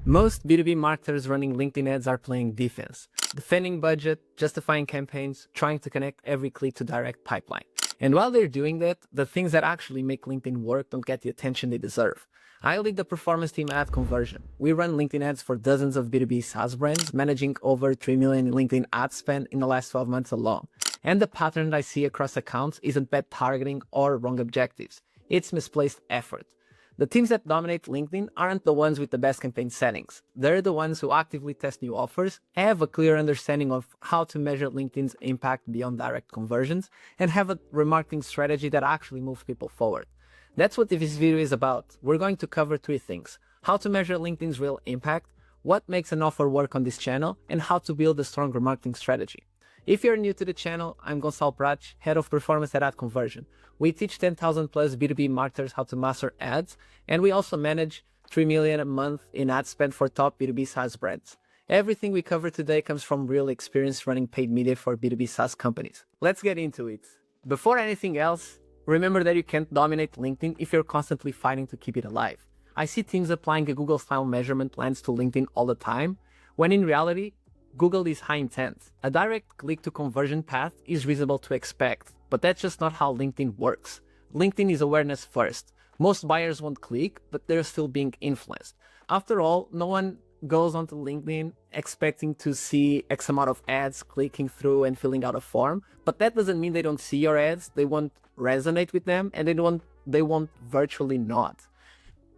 Most B2B marketers running LinkedIn ads are playing defense, defending budget, justifying campaigns, trying to connect every click to direct pipeline. And while they're doing that, the things that actually make LinkedIn work don't get the attention they deserve. I lead the performance team at AdConversion. We run LinkedIn ads for dozens of B2B SaaS brands, managing over 3 million in LinkedIn ad spend in the last 12 months alone. And the pattern I see across accounts isn't bad targeting or wrong objectives. It's misplaced effort. The teams that dominate LinkedIn aren't the ones with the best campaign settings. They're the ones who actively test new offers, have a clear understanding of how to measure LinkedIn's impact beyond direct conversions, and have a remarketing strategy that actually moves people forward. That's what this video is about. We're going to cover 3 things: how to measure LinkedIn's real impact, what makes an offer work on this channel, and how to build a strong remarketing strategy. If you're new to the channel, I'm Gonçalo Prats, Head of Performance at AdConversion. We teach 10,000 plus B2B marketers how to master ads, and we also manage 3 million a month in ad spend for top B2B SaaS brands. Everything we cover today comes from real experience running paid media for B2B SaaS companies. Let's get into it. Before anything else, remember that you can't dominate LinkedIn if you're constantly fighting to keep it alive. I see teams applying a Google-style measurement lens to LinkedIn all the time, when in reality, Google is high intent. A direct click-to-conversion path is reasonable to expect, but that's just not how LinkedIn works. LinkedIn is awareness first. Most buyers won't click, but they're still being influenced. After all, no one goes onto LinkedIn expecting to see X amount of ads clicking through and filling out a form, but that doesn't mean they don't see your ads, they won't resonate with them, and they won't virtually not.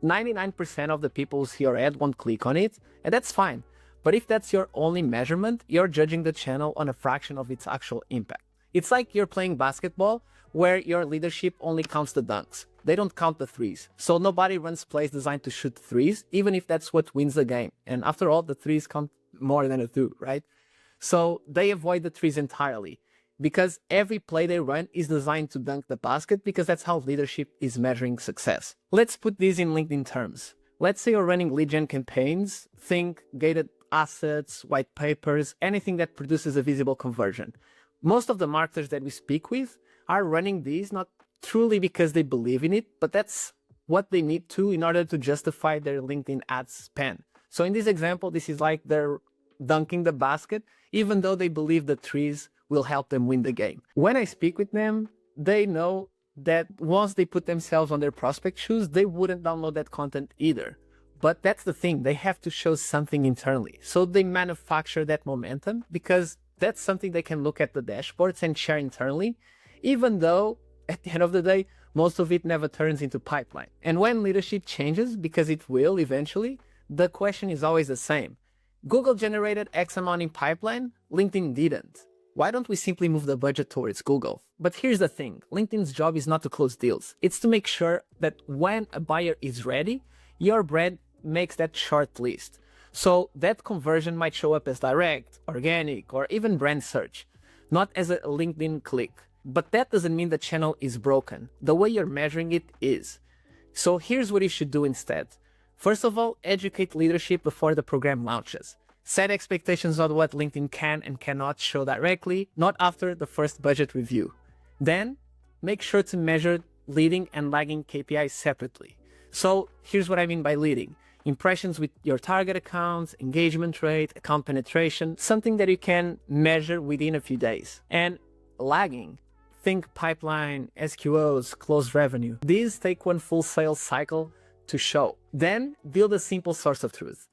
99% of the people who see your ad won't click on it, and that's fine. But if that's your only measurement, you're judging the channel on a fraction of its actual impact. It's like you're playing basketball where your leadership only counts the dunks. They don't count the threes. So nobody runs plays designed to shoot threes, even if that's what wins the game. And after all, the threes count more than a 2, right? So they avoid the threes entirely because every play they run is designed to dunk the basket, because that's how leadership is measuring success. Let's put this in LinkedIn terms. Let's say you're running lead gen campaigns. Think gated assets, white papers, anything that produces a visible conversion. Most of the marketers that we speak with are running these not truly because they believe in it, but that's what they need to in order to justify their LinkedIn ad spend. So in this example, this is like they're dunking the basket, even though they believe the threes will help them win the game. When I speak with them, they know that once they put themselves on their prospect shoes, they wouldn't download that content either. But that's the thing, they have to show something internally. So they manufacture that momentum because that's something they can look at the dashboards and share internally, even though at the end of the day, most of it never turns into pipeline. And when leadership changes, because it will eventually, the question is always the same. Google generated X amount in pipeline, LinkedIn didn't. Why don't we simply move the budget towards Google? But here's the thing, LinkedIn's job is not to close deals. It's to make sure that when a buyer is ready, your brand makes that short list. So that conversion might show up as direct, organic, or even brand search, not as a LinkedIn click. But that doesn't mean the channel is broken. The way you're measuring it is. So here's what you should do instead. First of all, educate leadership before the program launches. Set expectations on what LinkedIn can and cannot show directly, not after the first budget review. Then, make sure to measure leading and lagging KPIs separately. So here's what I mean by leading. Impressions with your target accounts, engagement rate, account penetration, something that you can measure within a few days. And lagging, think pipeline, SQOs, closed revenue. These take one full sales cycle to show. Then build a simple source of truth.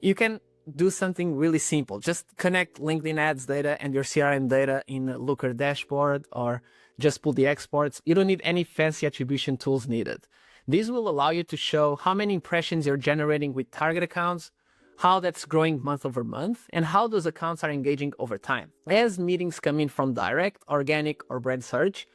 You can do something really simple. Just connect LinkedIn ads data and your CRM data in a Looker dashboard, or just pull the exports. You don't need any fancy attribution tools needed. This will allow you to show how many impressions you're generating with target accounts, how that's growing month over month, and how those accounts are engaging over time. As meetings come in from direct, organic, or brand search,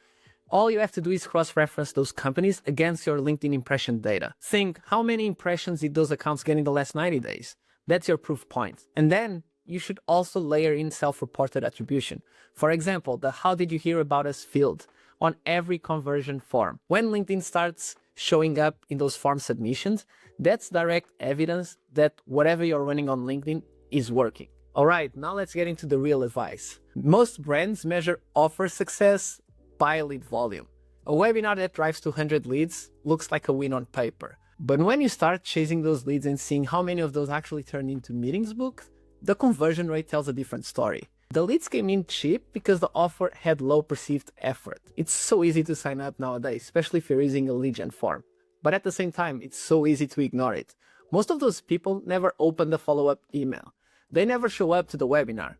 all you have to do is cross-reference those companies against your LinkedIn impression data. Think, how many impressions did those accounts get in the last 90 days? That's your proof point. And then you should also layer in self-reported attribution. For example, the "how did you hear about us" field on every conversion form. When LinkedIn starts showing up in those form submissions, that's direct evidence that whatever you're running on LinkedIn is working. All right, now let's get into the real advice. Most brands measure offer success by lead volume. A webinar that drives 200 leads looks like a win on paper, But when you start chasing those leads and seeing how many of those actually turn into meetings booked, the conversion rate tells a different story. The leads came in cheap because the offer had low perceived effort. It's so easy to sign up nowadays, especially if you're using a lead gen form. But at the same time, it's so easy to ignore it. Most of those people never open the follow-up email. They never show up to the webinar.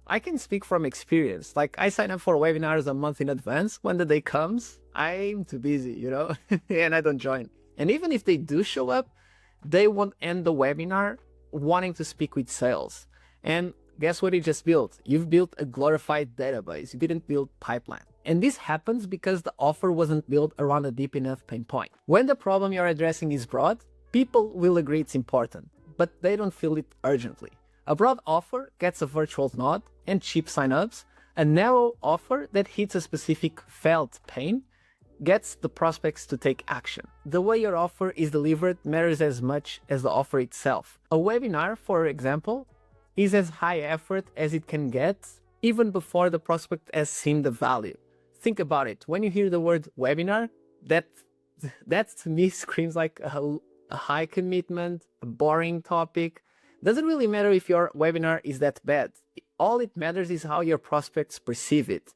I can speak from experience. Like, I sign up for webinars a month in advance. When the day comes, I'm too busy, and I don't join. And even if they do show up, they won't end the webinar wanting to speak with sales. And guess what you just built? You've built a glorified database. You didn't build pipeline. And this happens because the offer wasn't built around a deep enough pain point. When the problem you're addressing is broad, people will agree it's important, but they don't feel it urgently. A broad offer gets a virtual nod and cheap signups. A narrow offer that hits a specific felt pain gets the prospects to take action. The way your offer is delivered matters as much as the offer itself. A webinar, for example, is as high effort as it can get, even before the prospect has seen the value. Think about it. When you hear the word webinar, that to me screams like a high commitment, a boring topic. Doesn't really matter if your webinar is that bad. All it matters is how your prospects perceive it.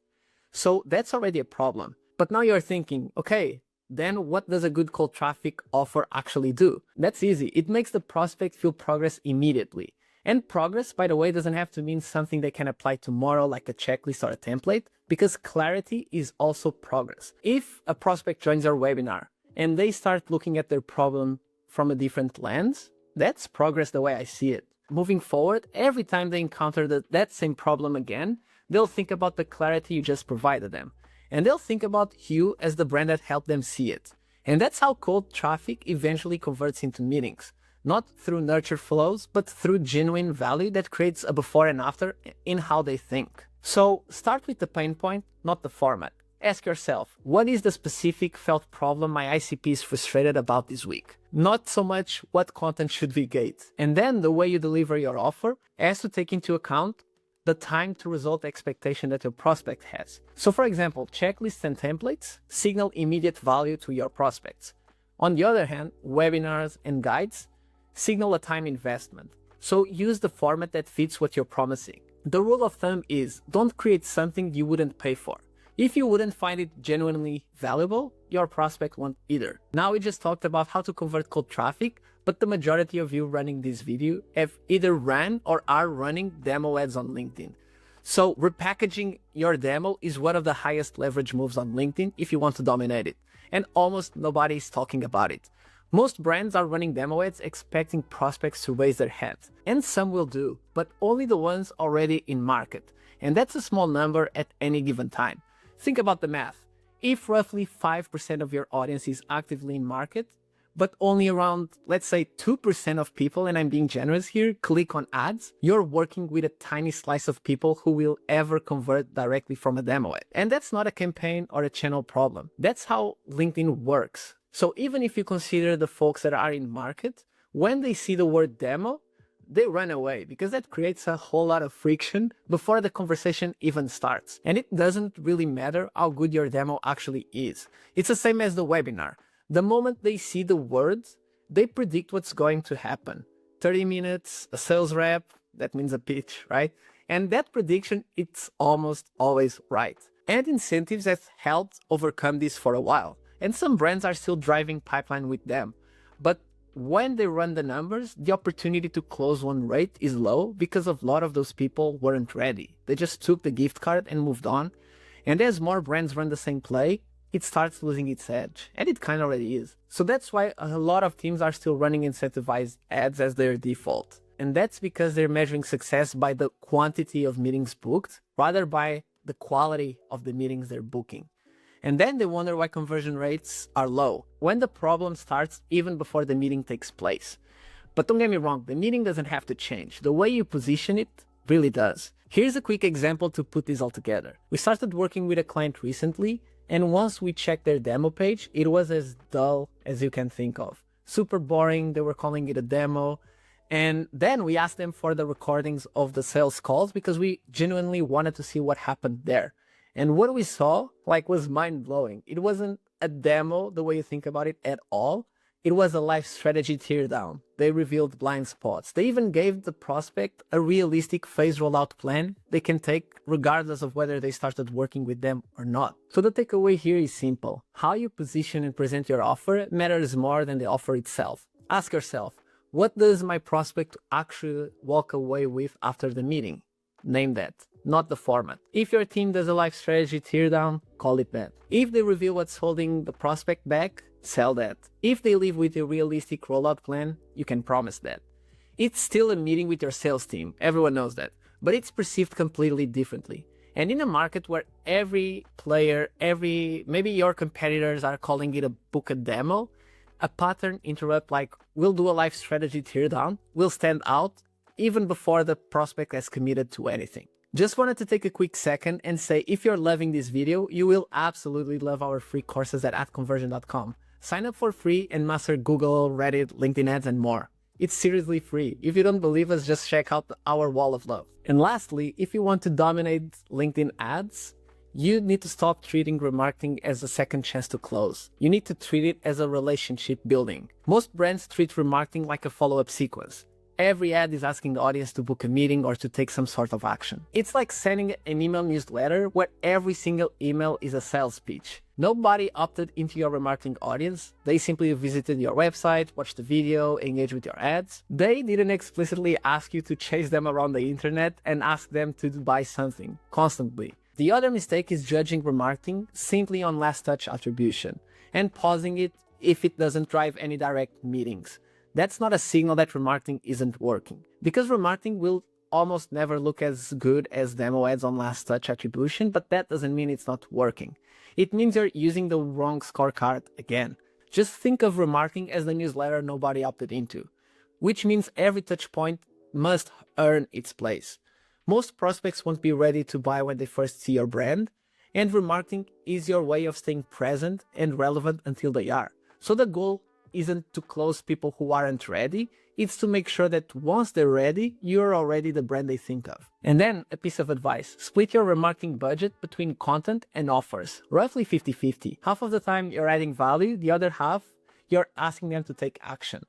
So that's already a problem. But now you're thinking, okay, then what does a good cold traffic offer actually do? That's easy. It makes the prospect feel progress immediately. And progress, by the way, doesn't have to mean something they can apply tomorrow, like a checklist or a template, because clarity is also progress. If a prospect joins our webinar and they start looking at their problem from a different lens, that's progress the way I see it. Moving forward, every time they encounter that same problem again, they'll think about the clarity you just provided them. And they'll think about you as the brand that helped them see it. And that's how cold traffic eventually converts into meetings. Not through nurture flows, but through genuine value that creates a before and after in how they think. So start with the pain point, not the format. Ask yourself, what is the specific felt problem my ICP is frustrated about this week? Not so much what content should we gate. And then the way you deliver your offer has to take into account the time to result expectation that your prospect has. So for example, checklists and templates signal immediate value to your prospects. On the other hand, webinars and guides signal a time investment. So use the format that fits what you're promising. The rule of thumb is don't create something you wouldn't pay for. If you wouldn't find it genuinely valuable, your prospect won't either. Now we just talked about how to convert cold traffic, but the majority of you running this video have either ran or are running demo ads on LinkedIn. So repackaging your demo is one of the highest leverage moves on LinkedIn if you want to dominate it. And almost nobody is talking about it. Most brands are running demo ads expecting prospects to raise their hands. And some will do, but only the ones already in market. And that's a small number at any given time. Think about the math. If roughly 5% of your audience is actively in market, but only around, let's say 2% of people, and I'm being generous here, click on ads, you're working with a tiny slice of people who will ever convert directly from a demo ad. And that's not a campaign or a channel problem. That's how LinkedIn works. So even if you consider the folks that are in market, when they see the word demo, they run away because that creates a whole lot of friction before the conversation even starts. And it doesn't really matter how good your demo actually is. It's the same as the webinar. The moment they see the words, they predict what's going to happen. 30 minutes, a sales rep, that means a pitch, right? And that prediction, it's almost always right. And incentives have helped overcome this for a while. And some brands are still driving pipeline with them. But when they run the numbers, the opportunity to close one rate is low because a lot of those people weren't ready. They just took the gift card and moved on. And as more brands run the same play, it starts losing its edge. And it kind of already is. So that's why a lot of teams are still running incentivized ads as their default. And that's because they're measuring success by the quantity of meetings booked rather by the quality of the meetings they're booking. And then they wonder why conversion rates are low, when the problem starts even before the meeting takes place. But don't get me wrong, the meeting doesn't have to change. The way you position it really does. Here's a quick example to put this all together. We started working with a client recently, and once we checked their demo page, it was as dull as you can think of. Super boring, they were calling it a demo. And then we asked them for the recordings of the sales calls because we genuinely wanted to see what happened there. And what we saw was mind-blowing. It wasn't a demo the way you think about it at all. It was a life strategy teardown. They revealed blind spots. They even gave the prospect a realistic phase rollout plan they can take regardless of whether they started working with them or not. So the takeaway here is simple. How you position and present your offer matters more than the offer itself. Ask yourself, what does my prospect actually walk away with after the meeting? Name that, not the format. If your team does a life strategy teardown, call it that. If they reveal what's holding the prospect back, sell that. If they leave with a realistic rollout plan, you can promise that. It's still a meeting with your sales team, everyone knows that, but it's perceived completely differently. And in a market where every player, maybe your competitors are calling it a book a demo, a pattern interrupt like we'll do a life strategy teardown will stand out even before the prospect has committed to anything. Just wanted to take a quick second and say if you're loving this video, you will absolutely love our free courses at AdConversion.com. Sign up for free and master Google, Reddit, LinkedIn ads, and more. It's seriously free. If you don't believe us, just check out our wall of love. And lastly, if you want to dominate LinkedIn ads, you need to stop treating remarketing as a second chance to close. You need to treat it as a relationship building. Most brands treat remarketing like a follow-up sequence. Every ad is asking the audience to book a meeting or to take some sort of action. It's like sending an email newsletter where every single email is a sales pitch. Nobody opted into your remarketing audience. They simply visited your website, watched the video, engaged with your ads. They didn't explicitly ask you to chase them around the internet and ask them to buy something constantly. The other mistake is judging remarketing simply on last touch attribution and pausing it if it doesn't drive any direct meetings. That's not a signal that remarketing isn't working, because remarketing will almost never look as good as demo ads on last touch attribution, but that doesn't mean it's not working. It means you're using the wrong scorecard again. Just think of remarketing as the newsletter nobody opted into, which means every touch point must earn its place. Most prospects won't be ready to buy when they first see your brand, and remarketing is your way of staying present and relevant until they are. So the goal isn't to close people who aren't ready, it's to make sure that once they're ready, you're already the brand they think of. And then a piece of advice, split your remarketing budget between content and offers, roughly 50-50. Half of the time you're adding value, the other half you're asking them to take action.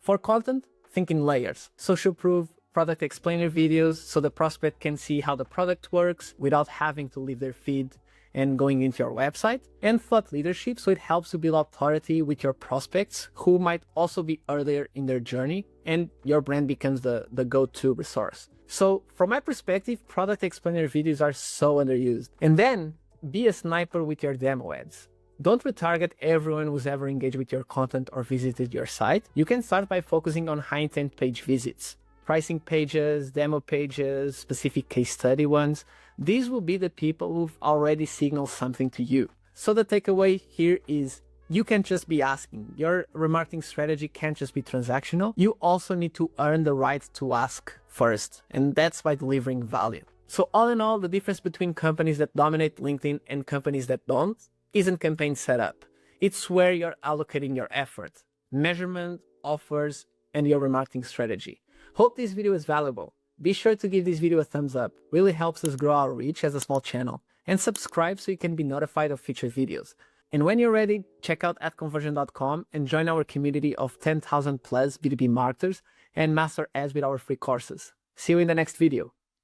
For content, think in layers. Social proof, product explainer videos so the prospect can see how the product works without having to leave their feed and going into your website, and thought leadership so it helps you build authority with your prospects who might also be earlier in their journey and your brand becomes the go-to resource. So from my perspective, product explainer videos are so underused. And then be a sniper with your demo ads. Don't retarget everyone who's ever engaged with your content or visited your site. You can start by focusing on high intent page visits. Pricing pages, demo pages, specific case study ones. These will be the people who've already signaled something to you. So the takeaway here is you can't just be asking. Your remarketing strategy can't just be transactional. You also need to earn the right to ask first, and that's by delivering value. So all in all, the difference between companies that dominate LinkedIn and companies that don't isn't campaign setup. It's where you're allocating your effort, measurement, offers, and your remarketing strategy. Hope this video is valuable. Be sure to give this video a thumbs up, really helps us grow our reach as a small channel, and subscribe so you can be notified of future videos. And when you're ready, check out AdConversion.com and join our community of 10,000 plus B2B marketers and master ads with our free courses. See you in the next video.